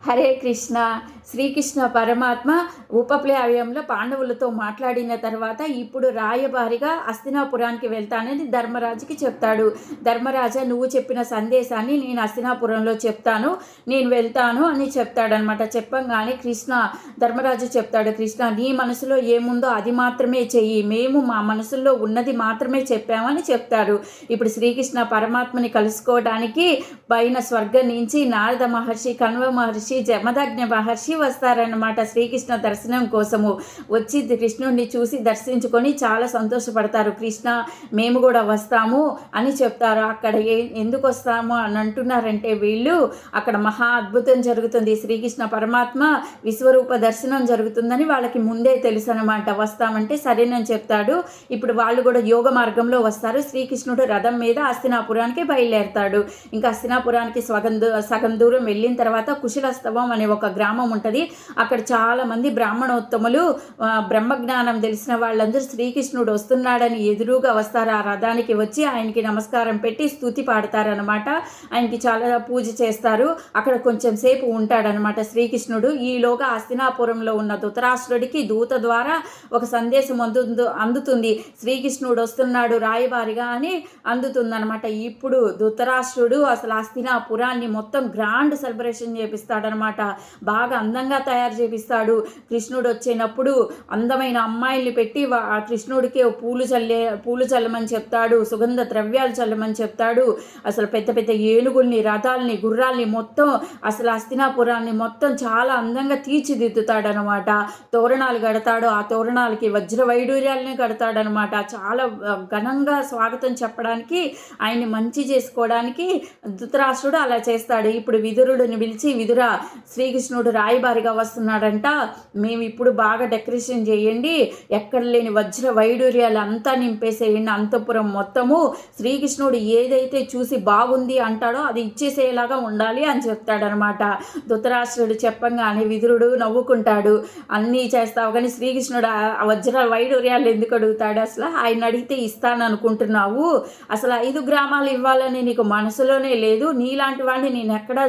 హరే కృష్ణ. శ్రీకృష్ణ పరమాత్మ ఉపప్లవ్యంలో పాండవులతో మాట్లాడిన తర్వాత ఇప్పుడు రాయబారిగా హస్తినాపురానికి వెళ్తానని ధర్మరాజుకి చెప్తాడు. ధర్మరాజా, నువ్వు చెప్పిన సందేశాన్ని నేను హస్తినాపురంలో చెప్తాను, నేను వెళ్తాను అని చెప్తాడనమాట. చెప్పంగానే ధర్మరాజు చెప్తాడు, కృష్ణ నీ మనసులో ఏముందో అది మాత్రమే చెయ్యి, మేము మా మనసులో ఉన్నది మాత్రమే చెప్పామని చెప్తారు. ఇప్పుడు శ్రీకృష్ణ పరమాత్మని కలుసుకోవడానికి పైన స్వర్గం నుంచి నారద మహర్షి, కణ్వ మహర్షి, జమదగ్ని మహర్షి వస్తారన్నమాట శ్రీకృష్ణ దర్శనం కోసము. వచ్చి కృష్ణుడిని చూసి దర్శించుకొని చాలా సంతోషపడతారు. కృష్ణ మేము కూడా వస్తాము అని చెప్తారు. అక్కడ ఎందుకు వస్తాము అని అంటున్నారంటే, వీళ్ళు అక్కడ మహా అద్భుతం జరుగుతుంది, శ్రీకృష్ణ పరమాత్మ విశ్వరూప దర్శనం జరుగుతుందని వాళ్ళకి ముందే తెలుసు అనమాట. వస్తామంటే సరేనని చెప్తాడు. ఇప్పుడు వాళ్ళు కూడా యోగ మార్గంలో వస్తారు. శ్రీకృష్ణుడు రథం మీద హస్తినాపురానికి బయలుదేరతాడు. ఇంకా హస్తినాపురానికి సగం దూరం వెళ్ళిన తర్వాత కుశలస్తవం అనే ఒక గ్రామం ఉంటుంది. అక్కడ చాలామంది బ్రాహ్మణోత్తములు, బ్రహ్మజ్ఞానం తెలిసిన వాళ్ళందరూ శ్రీకృష్ణుడు వస్తున్నాడని ఎదురుగా వస్తారు. ఆ రథానికి వచ్చి ఆయనకి నమస్కారం పెట్టి స్తుతి పాడతారనమాట. ఆయనకి చాలా పూజ చేస్తారు. అక్కడ కొంచెం సేపు ఉంటాడనమాట శ్రీకృష్ణుడు. ఈలోగా హస్తినాపురంలో ఉన్న ధృతరాష్ట్రుడికి దూత ద్వారా ఒక సందేశం అందుతుంది. శ్రీకృష్ణుడు వస్తున్నాడు రాయబారిగా అని అందుతుందనమాట. ఇప్పుడు ధృతరాష్ట్రుడు అసలు హస్తినాపురాన్ని మొత్తం గ్రాండ్ సెలబ్రేషన్ చేపిస్తాడనమాట. బాగా అందంగా తయారు చేపిస్తాడు. కృష్ణుడు వచ్చినప్పుడు అందమైన అమ్మాయిల్ని పెట్టి ఆ కృష్ణుడికి పూలు చల్లమని చెప్తాడు, సుగంధ ద్రవ్యాలు చల్లమని చెప్తాడు. అసలు పెద్ద పెద్ద ఏనుగుల్ని, రథాలని, గుర్రాల్ని మొత్తం అసలు హస్తినాపురాన్ని మొత్తం చాలా అందంగా తీర్చిదిద్దుతాడనమాట. తోరణాలు కడతాడు. ఆ తోరణాలకి వజ్ర వైడూర్యాలని కడతాడనమాట. చాలా ఘనంగా స్వాగతం చెప్పడానికి, ఆయన్ని మంచి చేసుకోవడానికి ధృతరాష్ట్రుడు అలా చేస్తాడు. ఇప్పుడు విదురుడిని పిలిచి, విదురా శ్రీకృష్ణుడు రాయబారిగా వస్తున్నాడంట, మేము ఇప్పుడు బాగా డెకరేషన్ చేయండి, ఎక్కడ లేని వజ్ర వైడూర్యాలు అంతా నింపేసేయండి, అంతఃపురం మొత్తము శ్రీకృష్ణుడు ఏదైతే చూసి బాగుంది అంటాడో అది ఇచ్చేసేలాగా ఉండాలి అని చెప్తాడనమాట. ధృతరాష్ట్రుడు చెప్పంగానే విదురుడు నవ్వుకుంటాడు. అన్నీ చేస్తావు కానీ శ్రీకృష్ణుడు ఆ వజ్ర వైడూర్యాలు ఎందుకు అడుగుతాడు? అసలు ఆయన అడిగితే ఇస్తాను అనుకుంటున్నావు? అసలు 5 గ్రామాలు ఇవ్వాలని నీకు మనసులోనే లేదు, నీలాంటి వాడిని నేను ఎక్కడా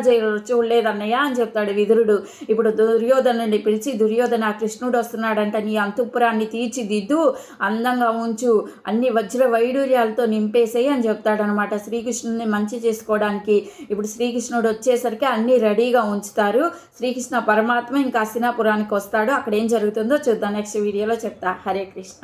చూడలేదన్నయ్య అని చెప్తాడు విదురుడు. ఇప్పుడు దుర్యోధనుని పిలిచి, దుర్యోధన కృష్ణుడు వస్తున్నాడంట, నీ అంతఃపురాన్ని తీర్చిదిద్దు, అందంగా ఉంచు, అన్ని వజ్ర వైడూర్యాలతో నింపేసేయి అని చెప్తాడనమాట శ్రీకృష్ణుని మంచి చేసుకోవడానికి. ఇప్పుడు శ్రీకృష్ణుడు వచ్చేసరికి అన్నీ రెడీగా ఉంచుతారు. శ్రీకృష్ణ పరమాత్మ ఇంకా హస్తినాపురానికి వస్తాడు. అక్కడ ఏం జరుగుతుందో చూద్దాం, నెక్స్ట్ వీడియోలో చెప్తా. హరే కృష్ణ.